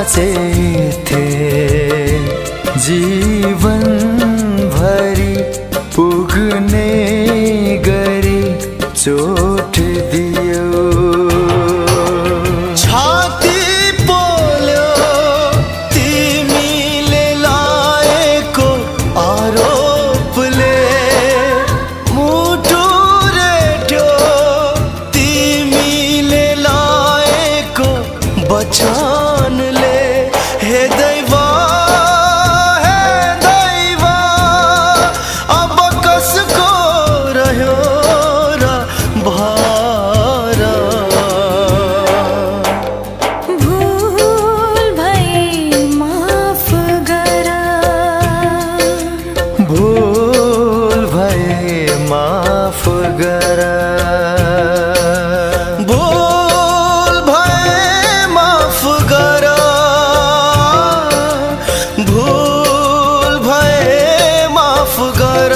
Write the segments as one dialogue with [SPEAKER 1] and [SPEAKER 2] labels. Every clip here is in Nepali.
[SPEAKER 1] साँचे जीवन भरी पुग्ने गरी चोट दियो।
[SPEAKER 2] छाती पोल्यो तिमीले लाएको आरोपले, मुटु रेट्यो तिमीले लाएको बचनले। हे दैव अब कसको रह्यो र भार।
[SPEAKER 3] भूल भए माफ गर,
[SPEAKER 1] भूल भए माफ गर,
[SPEAKER 2] भूल भए माफ गर, भूल भए माफ गर।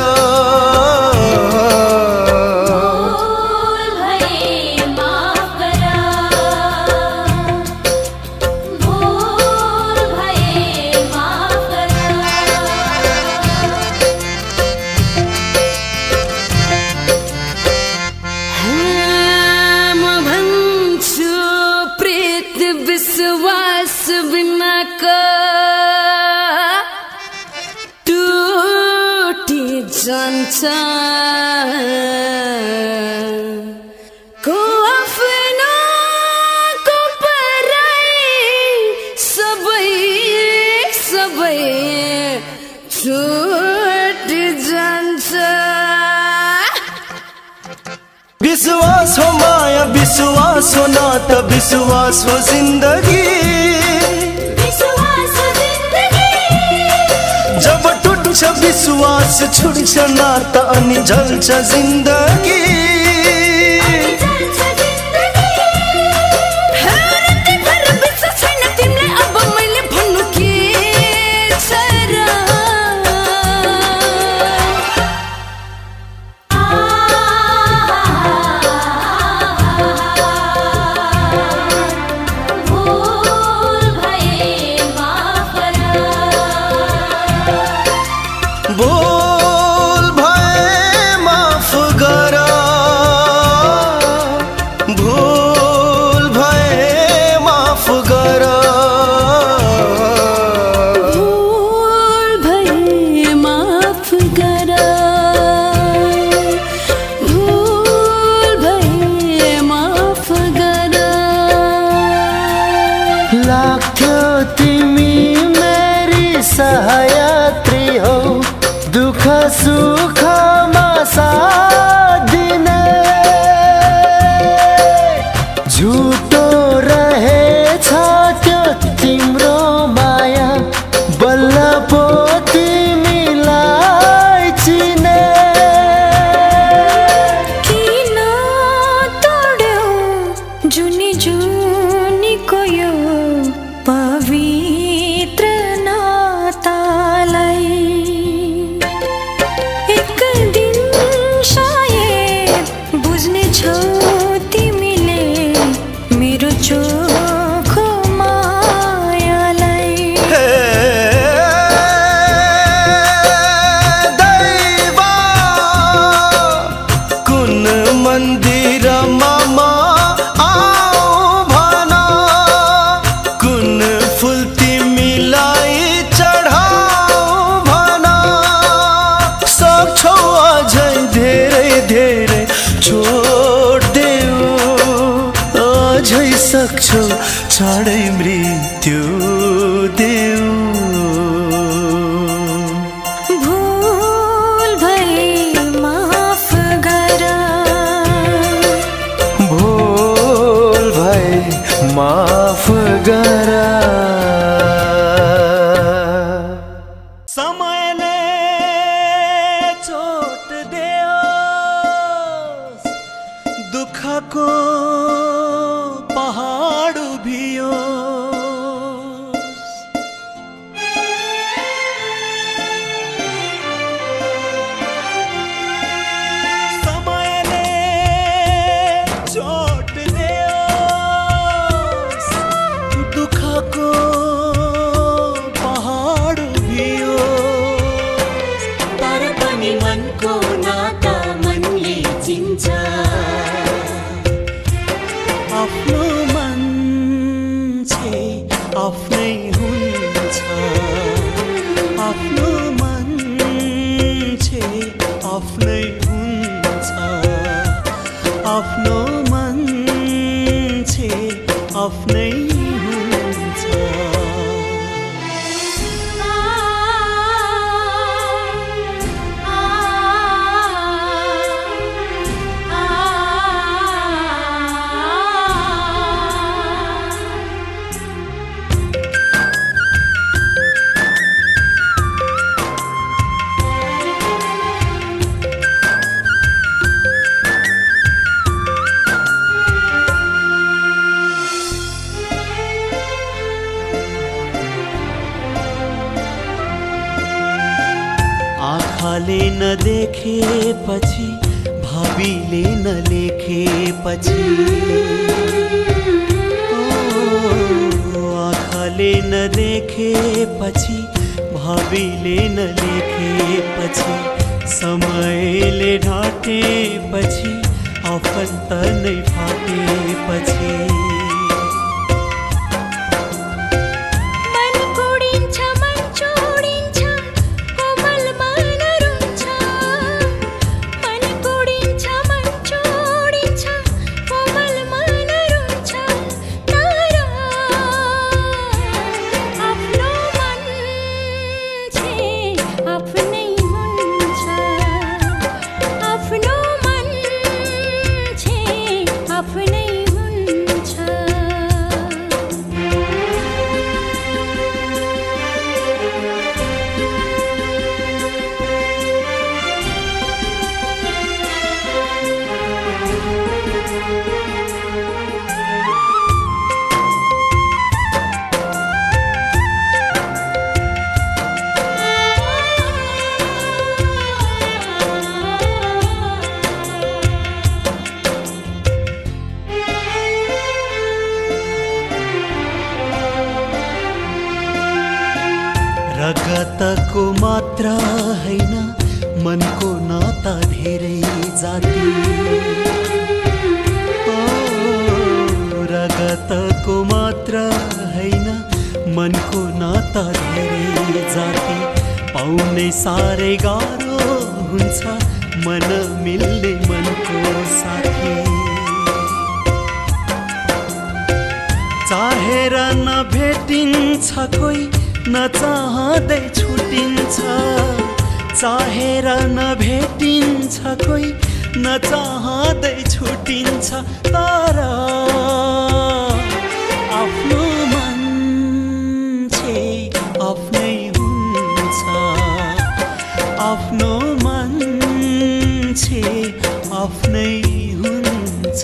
[SPEAKER 3] भूल भए माफ गर, भूल भए माफ गर। म भन्छु प्रीत विश्वास बिनाका टुटी जान्छ। को आफ्नो को पराई सबै सबै छुटी जान्छ।
[SPEAKER 2] विश्वास हो माया, विश्वास हो नाता, विश्वास हो जिंदगी।
[SPEAKER 3] विश्वास हो जिन्दगी,
[SPEAKER 2] जब टुट्छ विश्वास छुट्छ नाता अनि जल्छ जिन्दगी।
[SPEAKER 3] जल्छ जिन्दगी। रातैभर विश्वास छैन तिमीलाई, अब मैले भन्नु के छ र? भूल भए माफ गर,
[SPEAKER 2] भूल भए माफ गर, भूल भए माफ गर।
[SPEAKER 3] भूल भए माफ गर, भूल भए माफ गर।
[SPEAKER 1] लाग्थ्यो तिमी मेरी सहयात्री हौ, दुःख सुखमा साथ दिने। झुटो रहेछ त्यो तिम्रो माया, बल्ल पो तिमीलाई चिने।
[SPEAKER 3] किन तोड्यौ जुनी जुनीको यो पवित्र नातालाई? एक दिन सायद बुझ्नेछौ तिमीले मेरो चोखो मायालाई।
[SPEAKER 2] हे दैव, कुन मन्दिरमा म आऊ भन, कुन फुल तिमीलाई चढाऊ भन। सक्छौ अझै धेरै धेरै छोड देऊ, अझै सक्छौ चाँडै मृत्यु देऊ।
[SPEAKER 3] भूल भए माफ गर,
[SPEAKER 1] भूल भए माफ गर।
[SPEAKER 2] समयले चोट दियो, दुःखको पहाड उभियो। आफ्नै हुन्छ आफ्नो मान्छे आफ्नै हुन्छ आफ्नो मान्छे आफ्नै हुन्छ आँखाले नदेखेपछि भावीले नलेखेपछि आँखाले नदेखेपछि भावीले नलेखेपछि समयले ढाँटेपछि आफन्त नै फाटेपछि रगतको मात्र हैन मनको नाता धेरै जाति रगतको मात्र हैन मनको नाता धेरै जाति पाउने साह्रै गाह्रो हुन्छ मन मिल्ने मनको साथी चाहेर नभेटिन्छ कोही नचाहँदै छुटिन्छ चाहेर नभेटिन्छ कोही नचाहँदै छुटिन्छ तर आफ्नो मान्छे आफ्नै हुन्छ आफ्नो मान्छे आफ्नै हुन्छ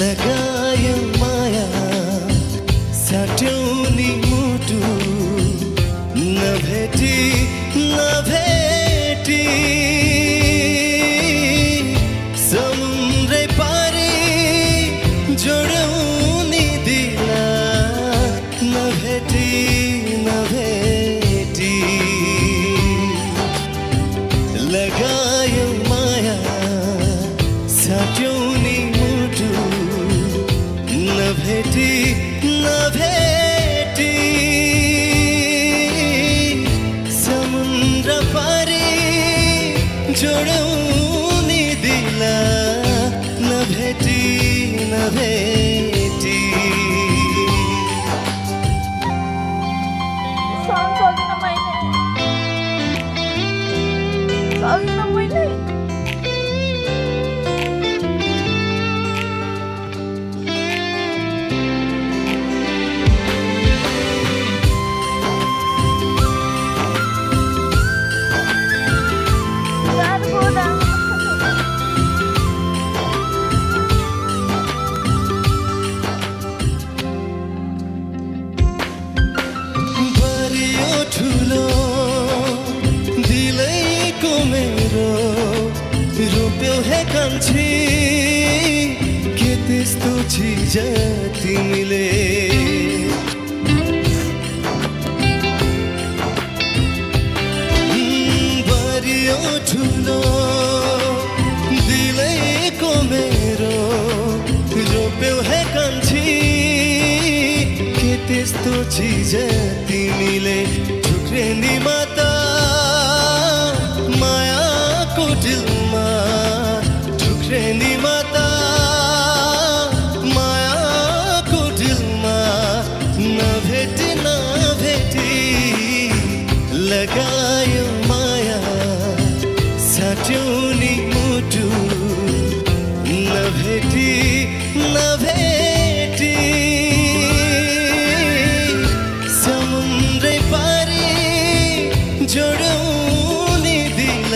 [SPEAKER 1] लगायो माया साट्यौनी मुटु नभेटी नभेटी समुद्रै पारी जोड्यौनी दिला नभेटी नभेटी लगायो माया साट्यौनी मुटु नभेटी नभेटी समुद्र पारी जोड्यौनी दिला नभेटी नभेटी कान्छी के त्यस्तो चिज तिमीले बरियो ठुलो दिलैको मेरो रोप्यौ है कान्छी के त्यस्तो चिज तिमीले ठुक्रेनी माता मायाको दिलमा ठुक्रेनी माता मायाको दिलमा नभेटी नभेटी लगायो माया साट्यौ नि मुटु नभेटी नभेटी समुद्रै पारी जोड्यौ नि दिल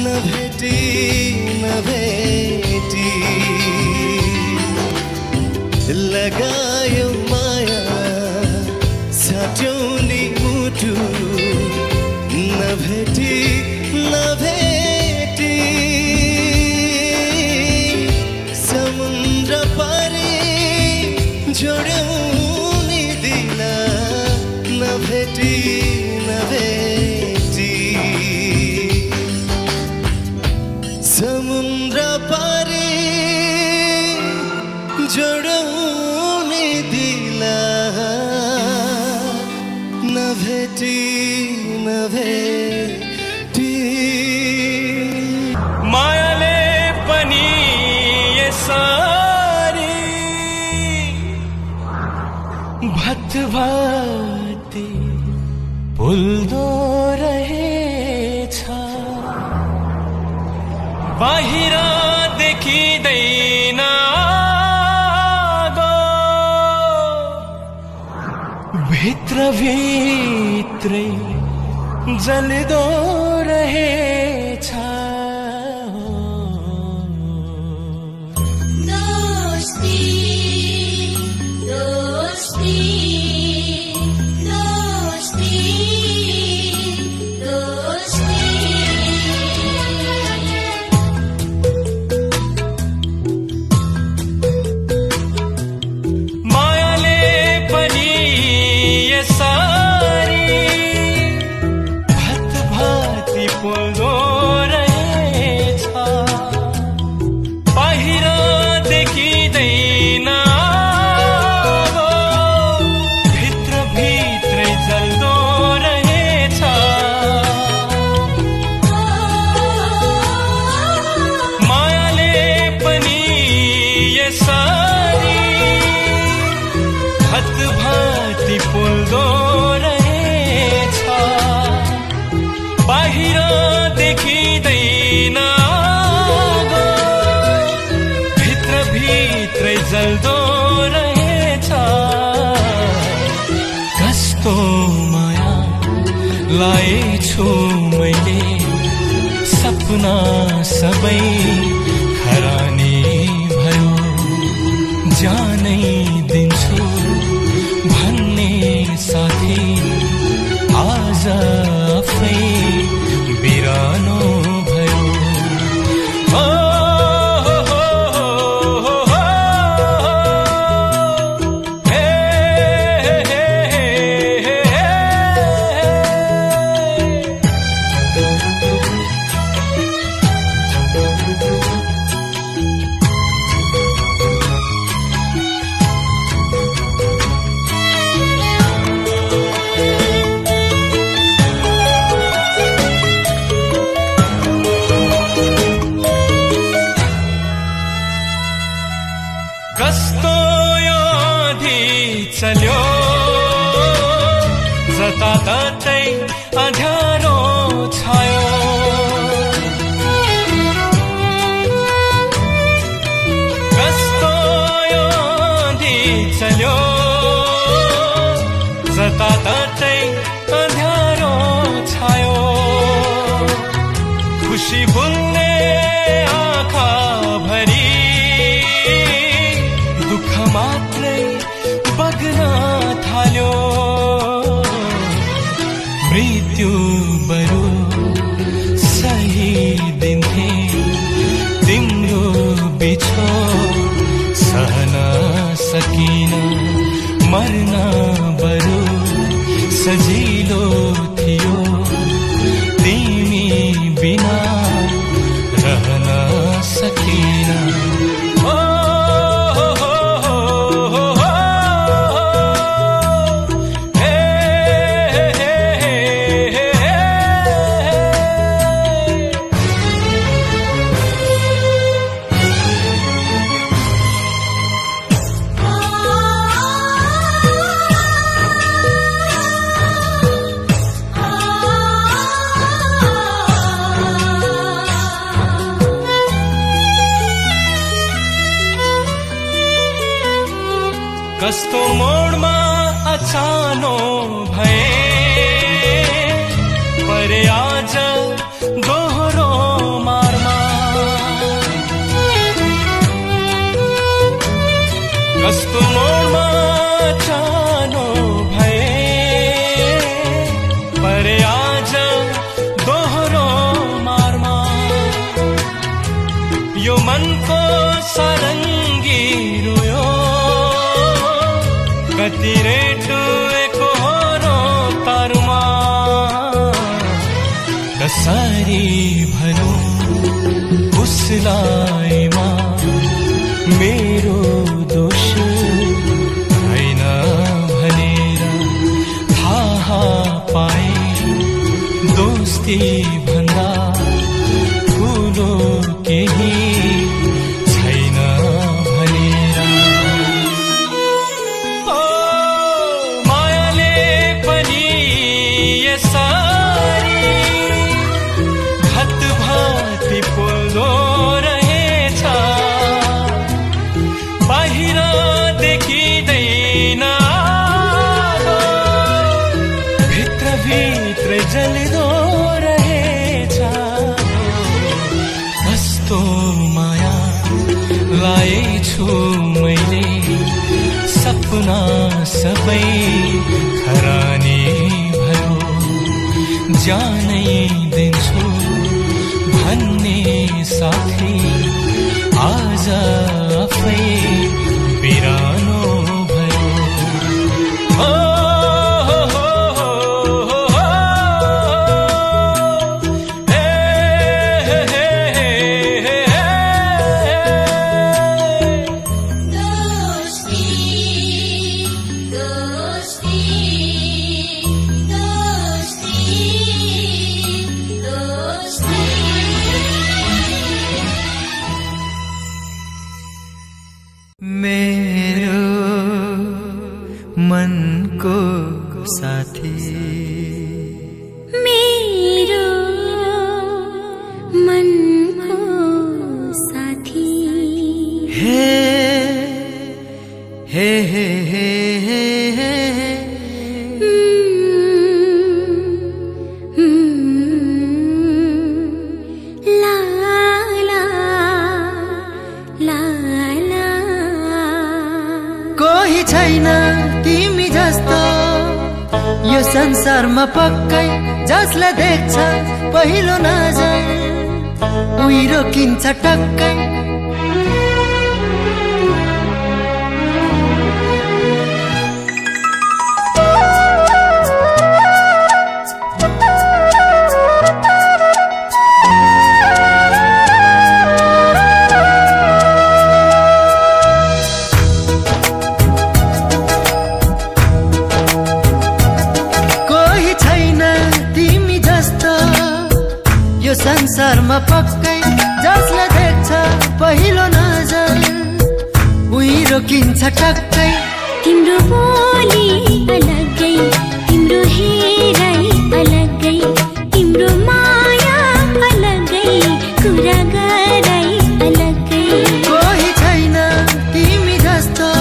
[SPEAKER 1] नभेटी नभेटी लगायो माया साट्यौ नि मुटु नभेटी नभेटी समुद्र पारी जोड्यौ नि दिल नभेटी नभेटी समुद्र पारी जोड्यौ नि दिल नभेटी नभेटी
[SPEAKER 2] मायाले पनि यसरी भतभाती भुल्दो रहेछ बाहिर देखिँदैन भित्र भित्रै जल्दो रहेछ
[SPEAKER 4] दोस्ती दोस्ती दोस्ती दोस्ती
[SPEAKER 2] मायाले पनि यसरी भतभाती पोल्दो रहेछ बाहिर देखिँदैन भित्र भित्रै जल्दो रहेछ मायाले पनि यसरी भतभाती पोल्दो रहेछ बाहिर देखिँदैन भित्र भित्रै जल्दो रहेछ कस्तो माया लाएछु मैले सपना सबै खरानी भयो जानै दिन्छु भन्ने साथी आज आफै बिरानो भयो हो, हो, हो, हो, हो, हे, हे, हे, हे, हे। कस्तो यो आँधी चल्यो जताततै अँध्यारो छायो कस्तो यो आँधी चल्यो जताततै अँध्यारो छायो खुसी भुल्ने आँखा भरी दुःख मात्रै बग्न थाल्यो मृत्यु बरु सही दिन्थे तिम्रो
[SPEAKER 1] सकिन मर्न बरु सजिलो थियो तिमी बिना रहन सकिन कस्तो मोडमा अचानो भए परे आज दोहोरो मारमा कस्तो मोडमा अचानो भए परे आज दोहोरो मारमा यो मनको सारङ्गी रोयो कति रेटुएको होरो तारुमा कसरी भनौं उसलाईमा मेरो दोष हैन भनेर थाहा पाए दोस्ती भन्दा ठुलो केही छैन भनेर पोल्दो रहेछ बाहिर देखिँदैन भित्र भित्र जल्दो रहेछ कस्तो माया लाएछु मैले सपना सबै खरानी भयो जानै दिन्छु भन्ने साथी आज आफै बिरानो भयो
[SPEAKER 2] मेरो मनको साथी
[SPEAKER 4] मेरो मनको साथी
[SPEAKER 2] हे हे हे हे हे
[SPEAKER 4] ला ला ला ला
[SPEAKER 2] कोही छैन तिमी जस्तो यो संसारमा पक्कै जसलाई देख्छ पहिलो नजर उही रोकिन्छ टक्कै संसारमा पक्कै जसलाई देख्छ पहिलो नजर उही रोकिन्छ टक्कै
[SPEAKER 4] तिम्रो बोली अलग्गै तिम्रो हेराइ अलग्गै तिम्रो माया अलग्गै कुरा गराइ अलग्गै
[SPEAKER 2] कोही छैन तिमी जस्तो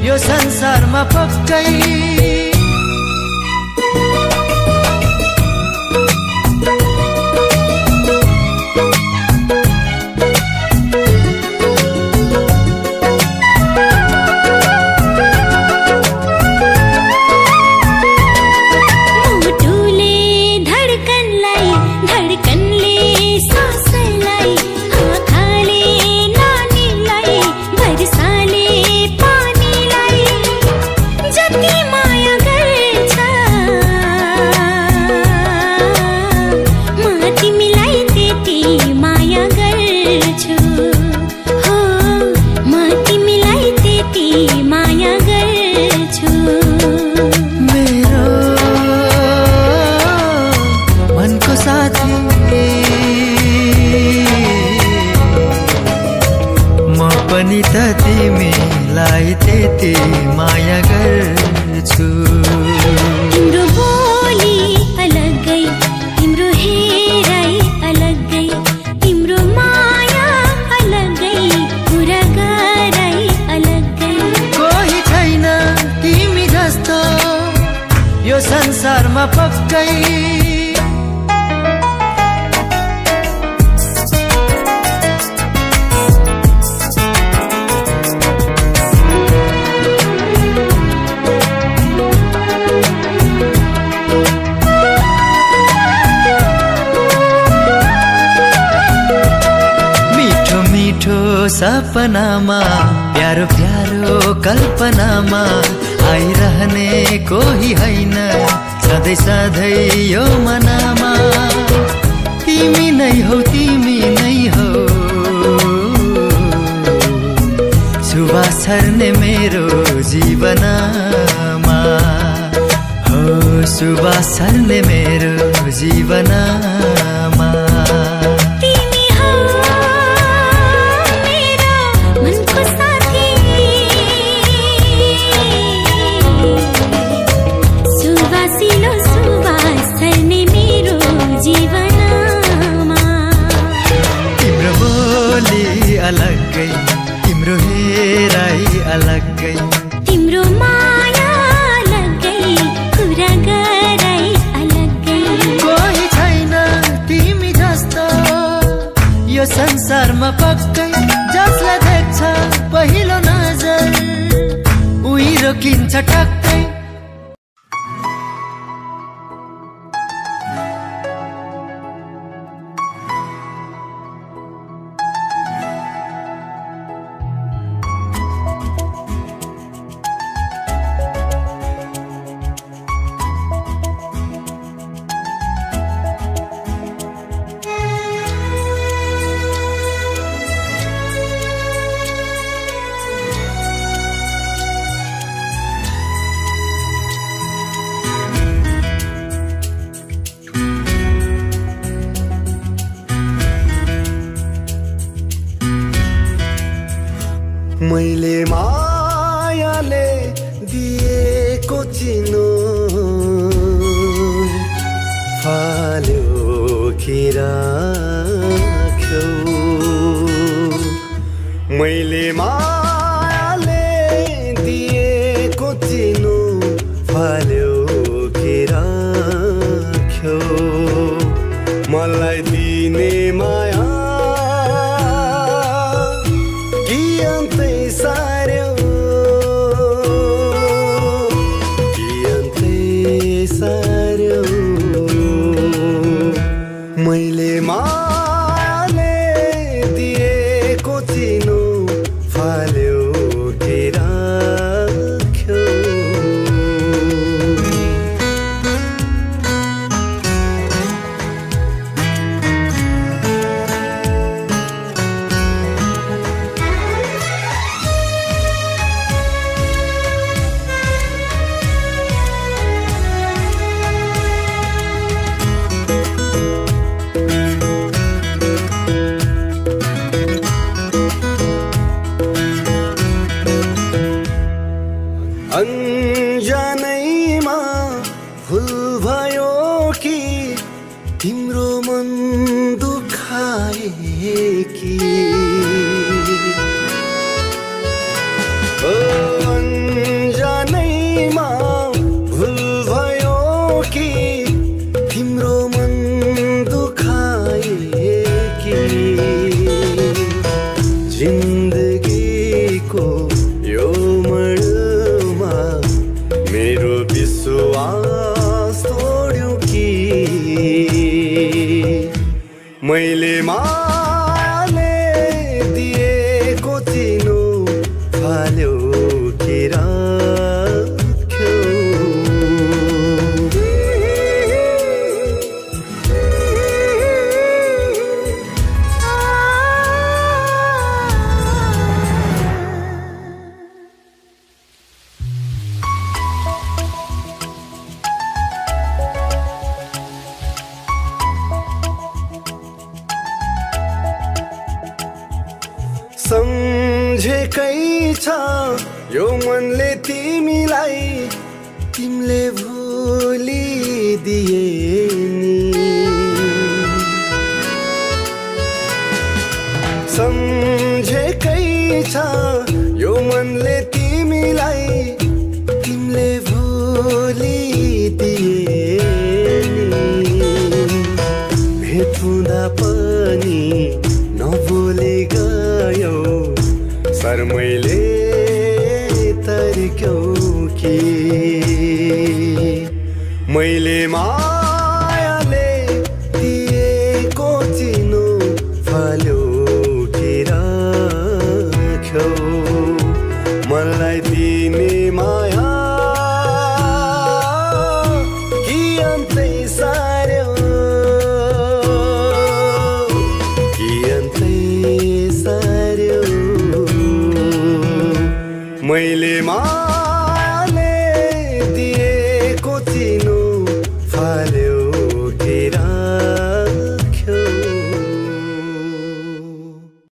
[SPEAKER 2] यो संसारमा पक्कै
[SPEAKER 4] पानी
[SPEAKER 5] यति माया गर्छु।
[SPEAKER 4] तिम्रो बोली अलग्गै, तिम्रो हेराइ अलग्गै, तिम्रो माया अलग्गै, कुरा गराइ अलग्गै।
[SPEAKER 5] कोही छैन तिमी जस्तो यो संसारमा पक्कै। सपनामा प्यारो प्यारो कल्पनामा आइरहने कोही हैन सधैँ सधैँ यो मनामा। तिमी नै हौ तिमी नै हौ सुवास छर्ने मेरो जीवनमा हो सुवास छर्ने मेरो जीवनमा। अलग्गै तिम्रो हेराइ अलग्गै,
[SPEAKER 4] तिम्रो माया अलग्गै, कुरा गराइ अलग्गै।
[SPEAKER 5] कोही छैन तिमी जस्तो यो संसारमा पक्कै। जसलाई देख्छ पहिलो नजर उही रोकिन्छ टक्कै।
[SPEAKER 2] मैले मायाले दिएको चिनो फाल्यो कि राख्यौ। मैले मायाले दिएको चिनो फाल्यो कि राख्यौ। मलाई दिने माया मैले मायाले दिएको चिनो फाल्यो कि राख्यौ। अन्जानैमा भुल भयो कि तिम्रो मन दुखाए कि अन्जानैमा भुल भयो कि तिम्रो मन दुखाए कि जिन्दगीको यो मेरो विश्वास तोड्यो कि मैले मायाले दिएको चिनो फाल्यो कि राख्यौ। सम्झेकै छ यो मनले तिमीलाई तिमीले भुलिदिए नि सम्झेकै छ यो मनले तिमीलाई तिमीले भुलिदिए नि भेट हुँदा पनि नबोले गयो शर्मैले तर्क्यौ कि मैले मायाले दिएको चिनो फाल्यो कि राख्यौ मलाई दिने माया